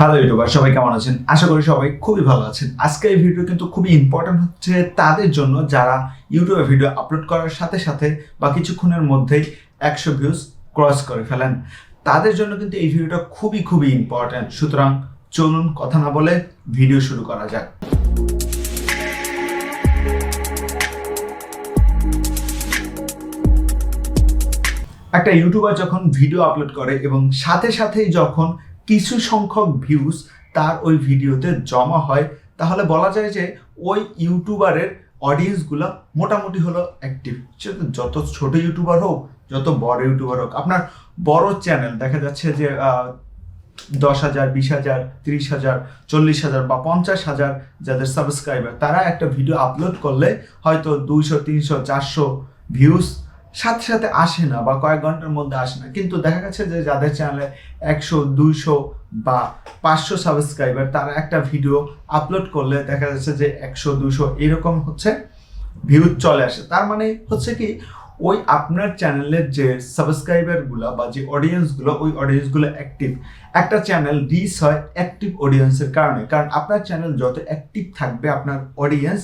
Hello YouTuber, সবাই কেমন আছেন? আশা করি সবাই খুবই ভালো আছেন। আজকে এই ভিডিও কিন্তু খুবই ইম্পর্টেন্ট হচ্ছে তাদের জন্য যারা ইউটিউবে ভিডিও আপলোড করার সাথে সাথে বা কিছুক্ষণের মধ্যেই 100 ভিউজ ক্রস করে ফেলেন। তাদের জন্য কিন্তু এই ভিডিওটা খুবই ইম্পর্টেন্ট। সুতরাং চলুন কথা না বলে ভিডিও শুরু করা যাক। একটা ইউটিউবার যখন ভিডিও আপলোড করে এবং সাথে সাথেই যখন কিছু সংখ্যক ভিউজ তার ওই ভিডিওতে জমা হয়, তাহলে বলা যায় যে ওই ইউটিউবারের অডিয়েন্সগুলো মোটামুটি হলো অ্যাক্টিভ। যত ছোট ইউটিউবার হোক, যত বড় ইউটিউবার হোক, আপনার বড় চ্যানেল দেখা যাচ্ছে যে 10,000, 20,000, 30,000, 40,000 বা 50,000 যাদের সাবস্ক্রাইবার, তারা একটা ভিডিও আপলোড করলে হয়তো 200, 300, 400 ভিউজ সাথে সাথে আসে না বা কয়েক ঘন্টার মধ্যে আসে না। কিন্তু দেখা গেছে যে যাদের চ্যানেলে 100, 200 বা 500 সাবস্ক্রাইবার, তারা একটা ভিডিও আপলোড করলে দেখা যাচ্ছে যে 100, 200 এরকম হচ্ছে ভিউজ চলে আসে। তার মানে হচ্ছে কি, ওই আপনার চ্যানেলের যে সাবস্ক্রাইবারগুলো বা যে অডিয়েন্সগুলো, ওই অডিয়েন্সগুলো অ্যাক্টিভ। একটা চ্যানেল রিচ হয় অ্যাক্টিভ অডিয়েন্সের কারণে। কারণ আপনার চ্যানেল যত অ্যাক্টিভ থাকবে আপনার অডিয়েন্স,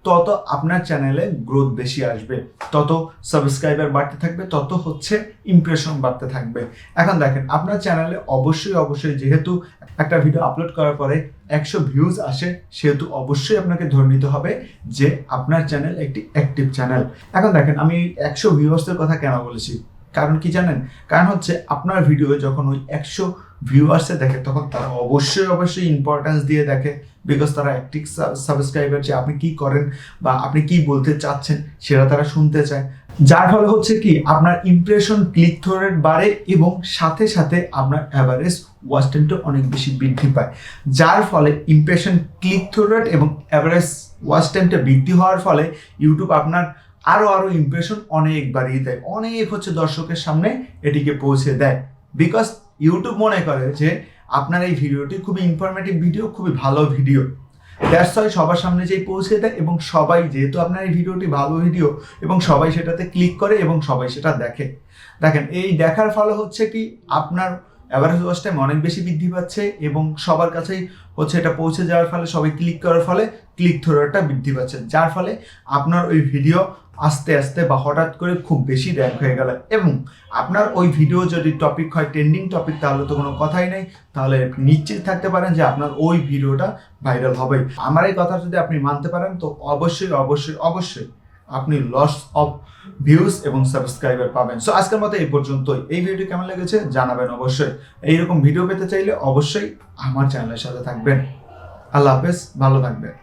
তত আপনার চ্যানেলে গ্রোথ বেশি আসবে, তত সাবস্ক্রাইবার বাড়তে থাকবে, তত হচ্ছে ইমপ্রেশন বাড়তে থাকবে। এখন দেখেন, আপনার চ্যানেলে অবশ্যই যেহেতু একটা ভিডিও আপলোড করার পরে 100 ভিউজ আসে, সেহেতু অবশ্যই আপনাকে ধরে নিতে হবে যে আপনার চ্যানেল একটি অ্যাক্টিভ চ্যানেল। এখন দেখেন, আমি 100 ভিউয়ার্সের কথা কেন বলেছি, কারণ কি জানেন? কারণ হচ্ছে আপনার ভিডিও যখন ওই 100 ভিউয়ার্সে দেখে, তখন তারা অবশ্যই ইম্পর্টেন্স দিয়ে দেখে, বিকজ তারা অ্যাক্টিভ সাবস্ক্রাইবার, যে আপনি কি করেন বা আপনি কি বলতে চাচ্ছেন সেটা তারা শুনতে চায়। যার ফলে হচ্ছে কি, আপনার ইমপ্রেশন, ক্লিক থ্রু রেট বাড়ে এবং সাথে সাথে আপনার অ্যাভারেজ ওয়াচ টাইমটা অনেক বেশি বৃদ্ধি পায়। যার ফলে ইমপ্রেশন, ক্লিক থ্রু রেট এবং অ্যাভারেজ ওয়াচ টাইমটা বৃদ্ধি হওয়ার ফলে ইউটিউব আপনার আরো ইমপ্রেশন অনেক বাড়িয়ে দেয়, অনেক হচ্ছে দর্শকের সামনে এটিকে পৌঁছে দেয়। বিকজ ইউটিউব মনে করে যে আপনার এই ভিডিওটি খুবই ইনফরমেটিভ ভিডিও, খুবই ভালো ভিডিও, দ্যাটস ওয়াই সবার সামনে যেই পৌঁছে দেয়। এবং সবাই, যেহেতু আপনার এই ভিডিওটি ভালো ভিডিও, এবং সবাই সেটাতে ক্লিক করে এবং সবাই সেটা দেখে। দেখেন, এই দেখার ফলে হচ্ছে কি, আপনার অ্যাভারেজ ওয়াচ টাইম অনেক বেশি বৃদ্ধি পাচ্ছে এবং সবার কাছেই হচ্ছে এটা পৌঁছে যাওয়ার ফলে, সবাই ক্লিক করার ফলে ক্লিক থ্রু রেটটা বৃদ্ধি পাচ্ছে। যার ফলে আপনার ওই ভিডিও আস্তে আস্তে বা হঠাৎ করে খুব বেশি র্যাঙ্ক হয়ে গেল। এবং আপনার ওই ভিডিও যদি টপিক হয় ট্রেন্ডিং টপিক, তাহলে তো কোনো কথাই নেই, তাহলে নিশ্চিত থাকতে পারেন যে আপনার ওই ভিডিওটা ভাইরাল হবে। আমার এই কথা যদি আপনি মানতে পারেন, তো অবশ্যই আপনি লস অফ ভিউজ এবং সাবস্ক্রাইবার পাবেন। সো আজকের মতো এই পর্যন্তই। এই ভিডিওটি কেমন লেগেছে জানাবেন অবশ্যই। এইরকম ভিডিও পেতে চাইলে অবশ্যই আমার চ্যানেলের সাথে থাকবেন। আল্লাহ হাফেজ, ভালো থাকবেন।